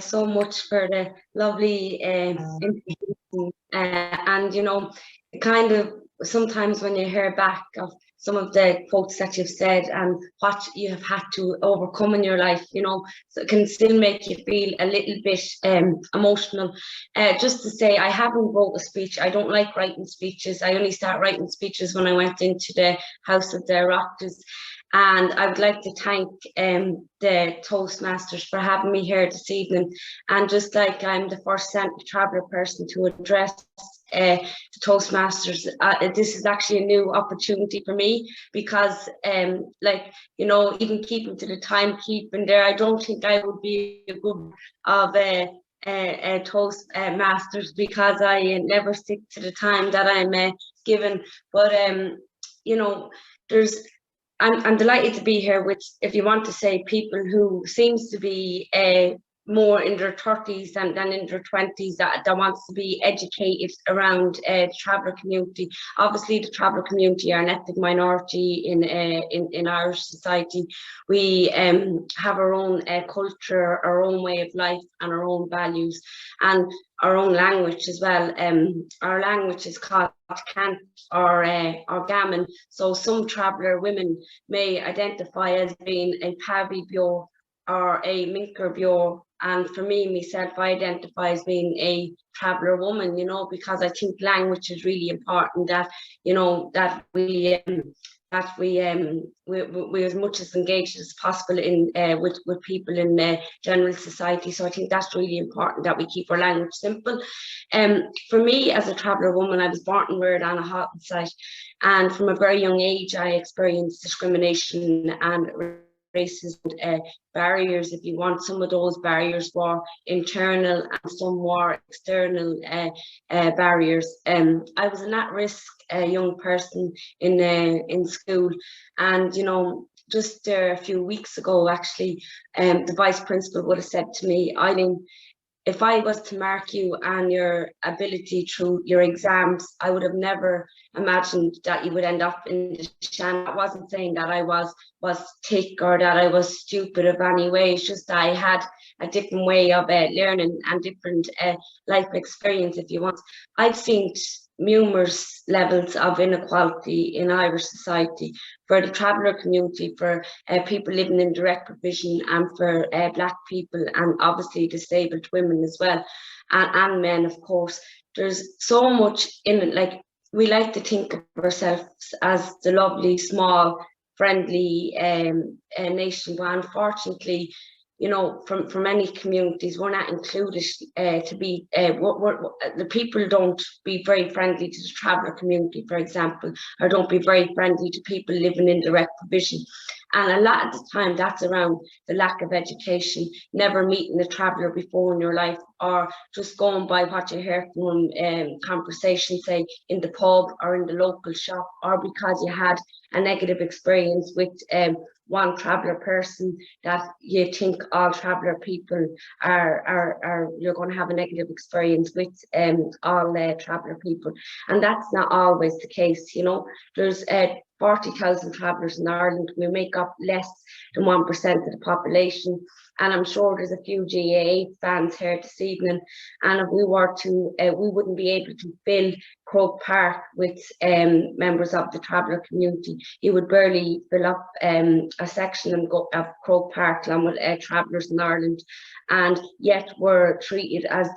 so much for the lovely introduction. And kind of sometimes when you hear back of some of the quotes that you've said and what you have had to overcome in your life, so it can still make you feel a little bit emotional. Just to say, I haven't wrote a speech. I don't like writing speeches. I only start writing speeches when I went into the House of the Oireachtas. And I would like to thank the Toastmasters for having me here this evening. And just like I'm the first Senator Traveller person to address the Toastmasters, this is actually a new opportunity for me because, even keeping to the timekeeping there, I don't think I would be a good of a Toastmasters because I never stick to the time that I'm given. But there's I'm delighted to be here with, if you want to say, people who seems to be more in their 30s than in their 20s that wants to be educated around the traveller community. Obviously, the traveller community are an ethnic minority in Irish society. We have our own culture, our own way of life, and our own values, and our own language as well. Our language is called Cant or Gammon. So some traveller women may identify as being a Pavi Bio or a Minker Bio. And for me, myself, I identify as being a traveller woman, because I think language is really important, that, that we as much as engaged as possible in with people in general society. So I think that's really important, that we keep our language simple. For me, as a traveller woman, I was born and reared on a hospital site, and from a very young age, I experienced discrimination and racism barriers, if you want. Some of those barriers were internal and some were external barriers. I was an at-risk young person in school, and just a few weeks ago, actually, the vice principal would have said to me, Eileen, if I was to mark you and your ability through your exams, I would have never imagined that you would end up in the Shan. I wasn't saying that I was thick or that I was stupid of any way. It's just that I had a different way of learning and different life experience, if you want. I've seen numerous levels of inequality in Irish society, for the traveller community, for people living in direct provision, and for Black people, and obviously disabled women as well, and men, of course. There's so much in it. Like, we like to think of ourselves as the lovely, small, friendly nation, but unfortunately, from many communities, we're not included to be, the people don't be very friendly to the traveller community, for example, or don't be very friendly to people living in direct provision. And a lot of the time, that's around the lack of education, never meeting a traveller before in your life, or just going by what you hear from conversation, say, in the pub or in the local shop, or because you had a negative experience with one traveller person, that you think all traveller people are you're going to have a negative experience with all traveller people. And that's not always the case. There's 40,000 travellers in Ireland. We make up less than 1% of the population. And I'm sure there's a few GAA fans here this evening. And if we were to, we wouldn't be able to fill Croke Park with members of the traveller community. You would barely fill up a section of Croke Park along with travellers in Ireland. And yet we're treated as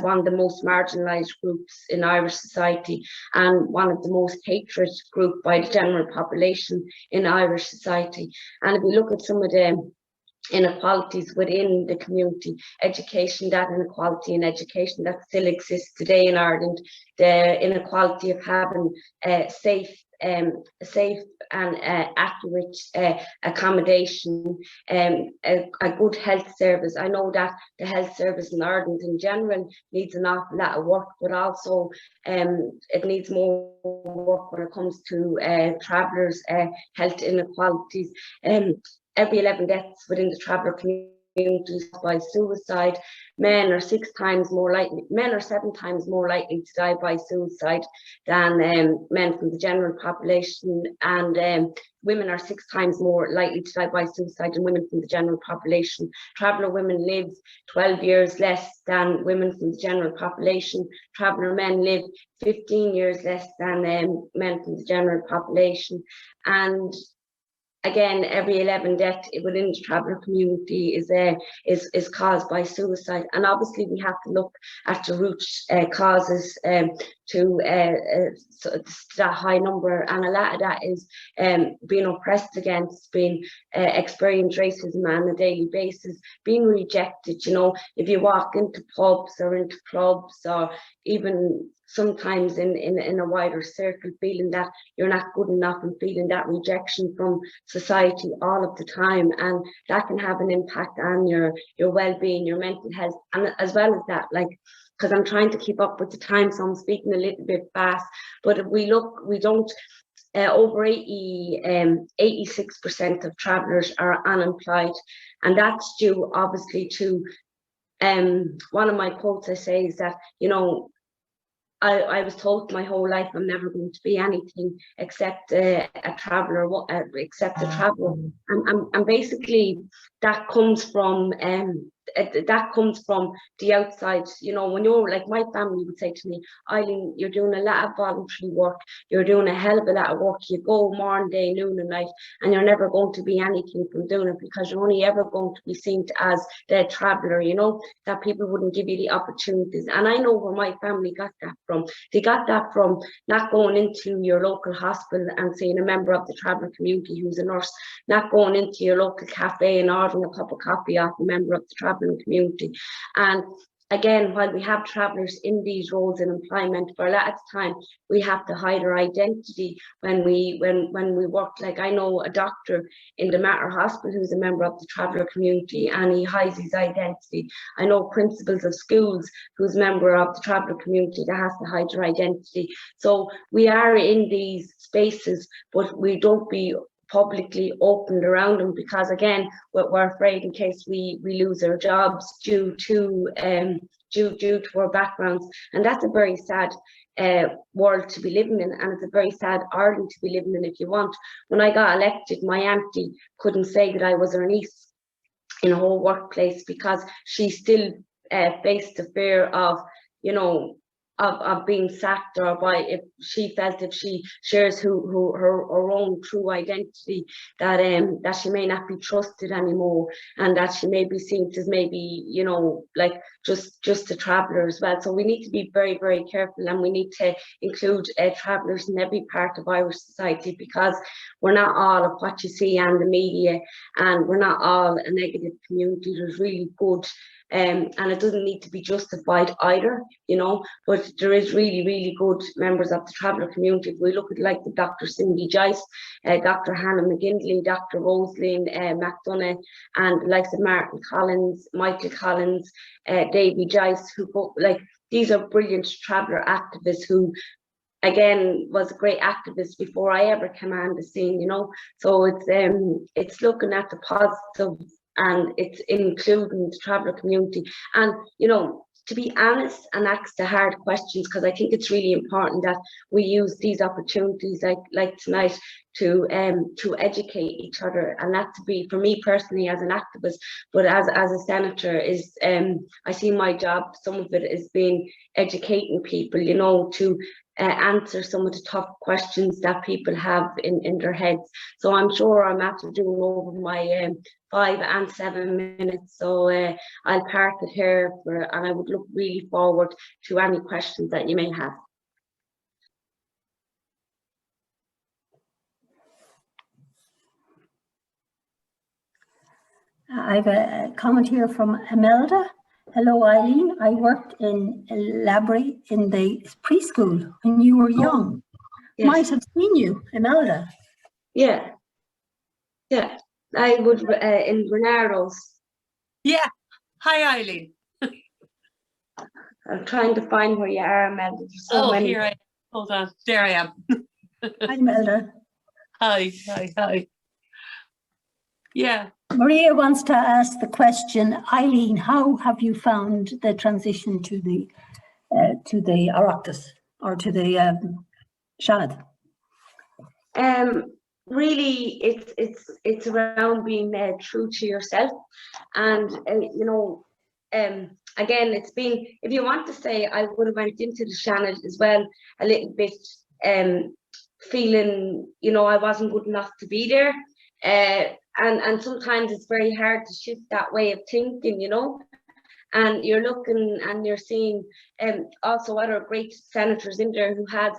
one of the most marginalised groups in Irish society, and one of the most hated group by the general population in Irish society. And if we look at some of the inequalities within the community, education, that inequality in education that still exists today in Ireland, the inequality of having safe and accurate accommodation, a good health service. I know that the health service in Ireland in general needs an awful lot of work, but also it needs more work when it comes to travellers' health inequalities. Every 11 deaths within the traveller community communities by suicide. Men are 7 times more likely to die by suicide than men from the general population, and women are 6 times more likely to die by suicide than women from the general population. Traveller women live 12 years less than women from the general population. Traveller men live 15 years less than men from the general population. And again, every 11 deaths within the traveller community is caused by suicide. And obviously we have to look at the root causes to that high number, and a lot of that is being oppressed against, being experiencing racism on a daily basis, being rejected. You know, if you walk into pubs or into clubs, or even sometimes in a wider circle, feeling that you're not good enough and feeling that rejection from society all of the time, and that can have an impact on your well-being, your mental health. And as well as that, like, because I'm trying to keep up with the time, so I'm speaking a little bit fast, but if we look, we don't over 86% of travellers are unemployed, and that's due obviously to one of my quotes I say is that, you know, I was told my whole life I'm never going to be anything except a traveller, and basically that comes from the outside. You know, when you're like, my family would say to me, Eileen, you're doing a lot of voluntary work, you're doing a hell of a lot of work, you go morning, day, noon and night, and you're never going to be anything from doing it, because you're only ever going to be seen as the traveller, you know, that people wouldn't give you the opportunities. And I know where my family got that from. They got that from not going into your local hospital and seeing a member of the traveller community who's a nurse, not going into your local cafe and ordering a cup of coffee off a member of the travelling community. And again, while we have travellers in these roles in employment, for a lot of the time we have to hide our identity when we work. Like, I know a doctor in the Mater Hospital who's a member of the traveller community, and he hides his identity. I know principals of schools who's a member of the traveller community that has to hide their identity. So we are in these spaces, but we don't be publicly opened around them, because again, we're afraid in case we lose our jobs due to our backgrounds. And that's a very sad world to be living in, and it's a very sad Ireland to be living in. If you want, when I got elected, my auntie couldn't say that I was her niece in her whole workplace, because she still faced the fear of, you know, of being sacked, or by, if she felt if she shares her own true identity, that she may not be trusted anymore, and that she may be seen as maybe, you know, like just a traveller as well. So we need to be very, very careful, and we need to include travellers in every part of Irish society, because we're not all of what you see on the media, and we're not all a negative community. There's really good, and it doesn't need to be justified either, you know, but there is really, really good members of the traveller community. If we look at like the Dr. Cindy Joyce, Dr. Hannah McGindley, Dr. Rosaleen McDonough, and like the Martin Collins, Michael Collins, Davy Joyce, who go, like, these are brilliant traveller activists who, again, was a great activist before I ever came on the scene, you know. So it's looking at the positive, and it's including the traveller community, and, you know, to be honest and ask the hard questions, because I think it's really important that we use these opportunities like tonight to educate each other, and that to be, for me personally as an activist, but as a senator, is I see my job, some of it is being educating people, you know, to answer some of the tough questions that people have in their heads. So I'm sure I'm after doing over my 5 and 7 minutes, so I'll park it here, and I would look really forward to any questions that you may have. I have a comment here from Imelda. Hello, Eileen. I worked in a library in the preschool when you were young. Yes. Might have seen you, Imelda. Yeah. Yeah. I would in Bernardo's. Yeah. Hi, Eileen. I'm trying to find where you are, Imelda. So many. Here I am. Hold on. There I am. Hi, Imelda. Hi. Yeah. Maria wants to ask the question, Eileen, how have you found the transition to the Oireachtas or to the Seanad? Really, it's around being true to yourself, and again, it's been, if you want to say, I would have went into the Seanad as well a little bit, feeling, I wasn't good enough to be there, and sometimes it's very hard to shift that way of thinking, and you're looking and you're seeing also other great senators in there who has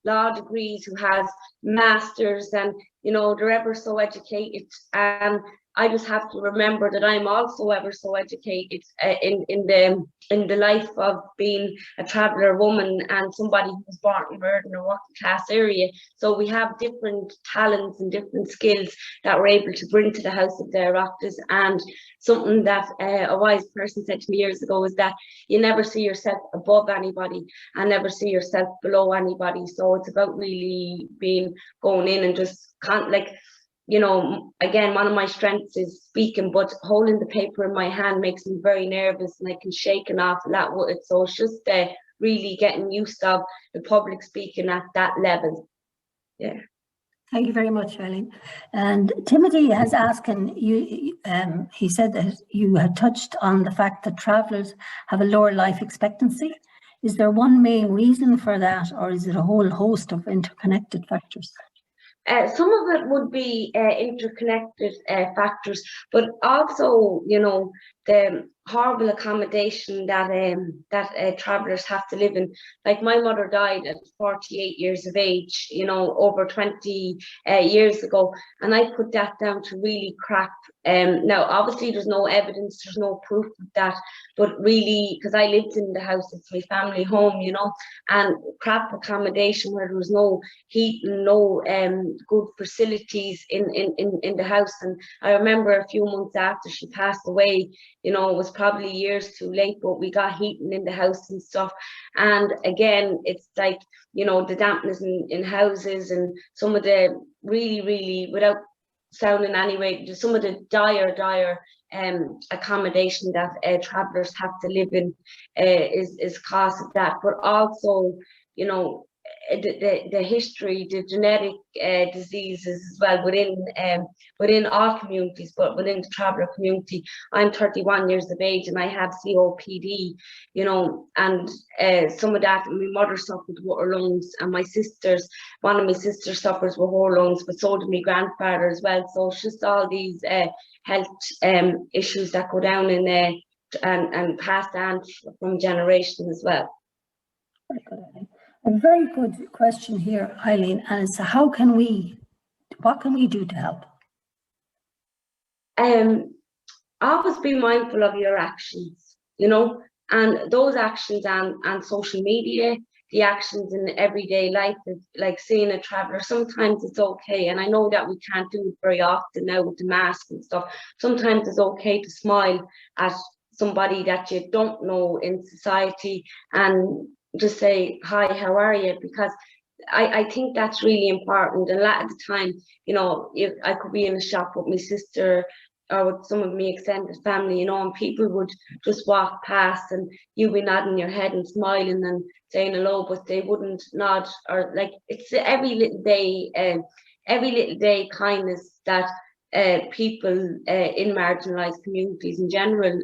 law degrees, who has masters, and they're ever so educated, and I just have to remember that I'm also ever so educated in the life of being a traveller woman and somebody who's born and reared in a working class area. So we have different talents and different skills that we're able to bring to the House of the Oireachtas. And something that a wise person said to me years ago is that you never see yourself above anybody and never see yourself below anybody. So it's about really going in and just again, one of my strengths is speaking, but holding the paper in my hand makes me very nervous, and I can shake an awful lot with it. So it's just really getting used to the public speaking at that level. Yeah. Thank you very much, Eileen. And Timothy has asked you, he said that you had touched on the fact that travellers have a lower life expectancy. Is there one main reason for that, or is it a whole host of interconnected factors? Some of it would be interconnected factors, but also, the horrible accommodation that travellers have to live in. Like, my mother died at 48 years of age, over 20 years ago, and I put that down to really crap. Now, obviously, there's no evidence, there's no proof of that, but really, because I lived in the house, it's my family home, and crap accommodation where there was no heating, no good facilities in the house. And I remember a few months after she passed away, it was probably years too late, but we got heating in the house and stuff. And again, it's like, the dampness in houses, and some of the really, without sounding anyway, some of the dire accommodation that travellers have to live in is cause of that. But also, the history, the genetic diseases as well within all communities, but within the traveller community. I'm 31 years of age and I have COPD, and some of that, my mother suffered with her lungs, and one of my sisters suffers with her lungs, but so did my grandfather as well. So it's just all these health issues that go down in and passed down from generation as well. Very good. A very good question here, Eileen, and it's what can we do to help? Always be mindful of your actions, and those actions on social media, the actions in everyday life, like seeing a traveller. Sometimes it's okay, and I know that we can't do it very often now with the mask and stuff. Sometimes it's okay to smile at somebody that you don't know in society and just say, hi, how are you? Because I think that's really important. And a lot of the time, if I could be in a shop with my sister or with some of my extended family, and people would just walk past and you'd be nodding your head and smiling and saying hello, but they wouldn't nod, or like, it's every little day kindness that people in marginalised communities in general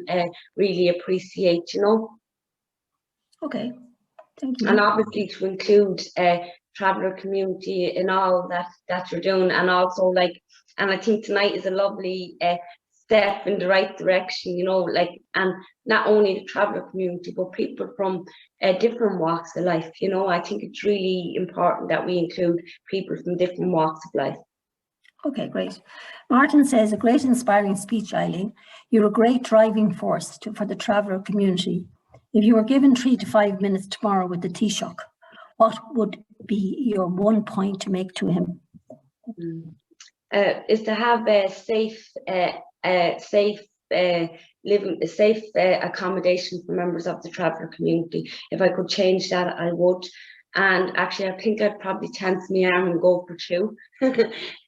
really appreciate, Okay. Thank you. And obviously to include traveller community in all that you're doing, and also and I think tonight is a lovely step in the right direction, and not only the traveller community, but people from different walks of life. I think it's really important that we include people from different walks of life. Okay, great. Martin says, a great inspiring speech, Eileen. You're a great driving force for the traveller community. If you were given 3 to 5 minutes tomorrow with the Taoiseach, what would be your one point to make to him? Is to have a safe accommodation for members of the traveller community. If I could change that, I would. And actually, I think I'd probably chance my arm and go for 2.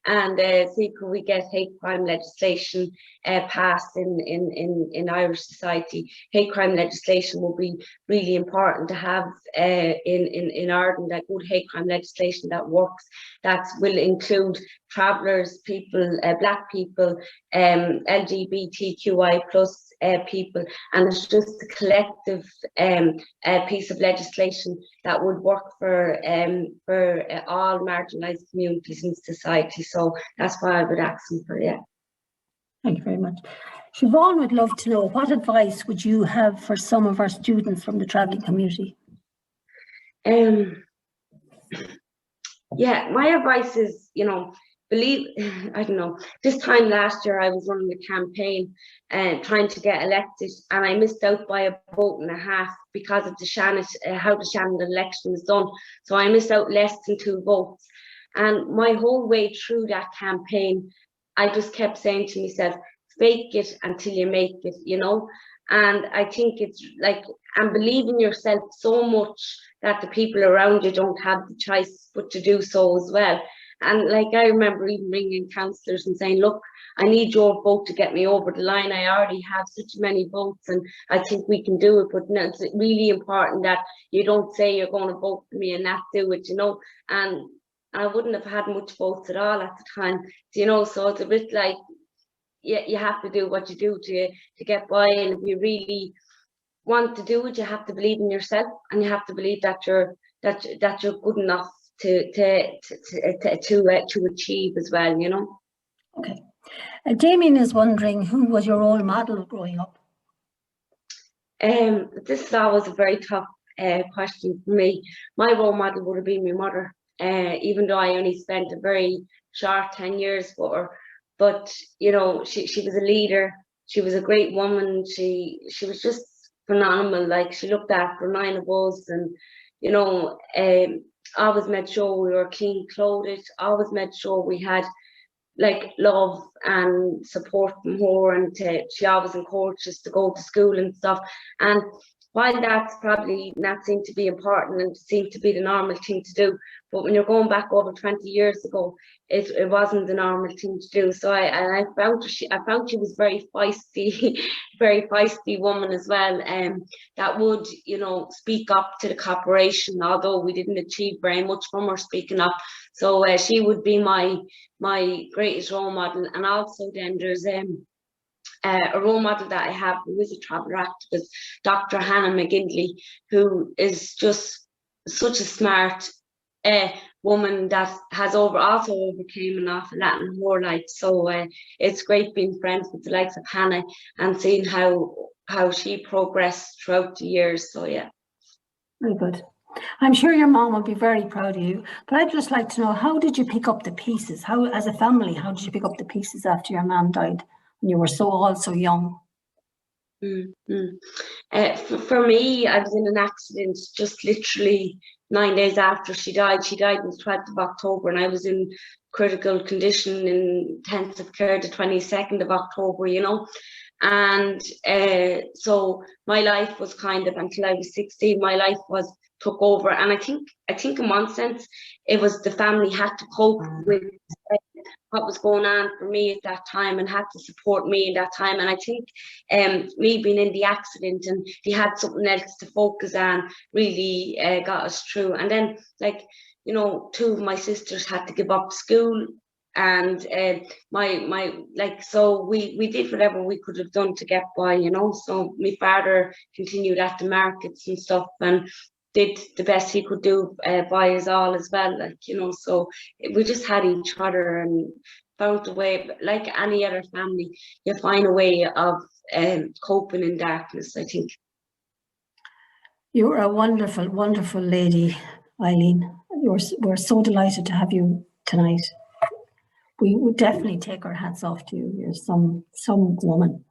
and see could we get hate crime legislation passed in Irish society. Hate crime legislation will be really important to have in Ireland, that good hate crime legislation that works, that will include travellers, people, Black people, LGBTQI plus people, and it's just a collective piece of legislation that would work for all marginalised communities in society. So that's why I would ask them for, yeah. Thank you very much. Siobhan would love to know, what advice would you have for some of our students from the travelling community? Yeah, my advice is, you know, I don't know, this time last year I was running a campaign and trying to get elected, and I missed out by a vote and a half because of how the Shannon election was done. So I missed out less than 2 votes. And my whole way through that campaign, I just kept saying to myself, fake it until you make it, you know. And I think it's like, and believe in yourself so much that the people around you don't have the choice but to do so as well. And like, I remember even ringing councillors and saying, look, I need your vote to get me over the line. I already have such many votes and I think we can do it. But no, it's really important that you don't say you're going to vote for me and not do it, you know. And I wouldn't have had much votes at all at the time, you know. So it's a bit like, you have to do what you do to get by. And if you really want to do it, you have to believe in yourself, and you have to believe that you're good enough to achieve as well, you know. Okay. Damien is wondering, who was your role model growing up? This is always a very tough question for me. My role model would have been my mother, even though I only spent a very short 10 years with her. But you know, she was a leader. She was a great woman. She was just phenomenal. Like, she looked after 9 of us, and you know, always made sure we were clean clothed, always made sure we had like love and support from her, and she always encouraged us to go to school and stuff. And while that's probably not seemed to be important and seemed to be the normal thing to do, but when you're going back over 20 years ago, it wasn't the normal thing to do. So I found she was very feisty, very feisty woman as well, that would, you know, speak up to the corporation, although we didn't achieve very much from her speaking up. So she would be my greatest role model. And also then there's a role model that I have who is a traveller activist, Dr. Hannah McGinley, who is just such a smart woman that has also overcame an awful lot in her life. So it's great being friends with the likes of Hannah and seeing how she progressed throughout the years. So yeah. Very good. I'm sure your mom will be very proud of you, but I'd just like to know, how did you pick up the pieces? How, as a family, how did you pick up the pieces after your mom died when you were all so young? For me, I was in an accident just literally 9 days after she died. She died on the 12th of October, and I was in critical condition in intensive care the 22nd of October, you know. And so my life was kind of, until I was 16, my life was took over. And I think in one sense, it was the family had to cope with what was going on for me at that time and had to support me in that time. And I think me being in the accident and they had something else to focus on really got us through. And then, like, you know, 2 of my sisters had to give up school, and so we did whatever we could have done to get by, you know. So my father continued at the markets and stuff and did the best he could do by us all as well, like, you know. So we just had each other and found a way. Like any other family, you find a way of coping in darkness, I think. You're a wonderful, wonderful lady, Eileen. We're so delighted to have you tonight. We would definitely take our hats off to you. You're some woman.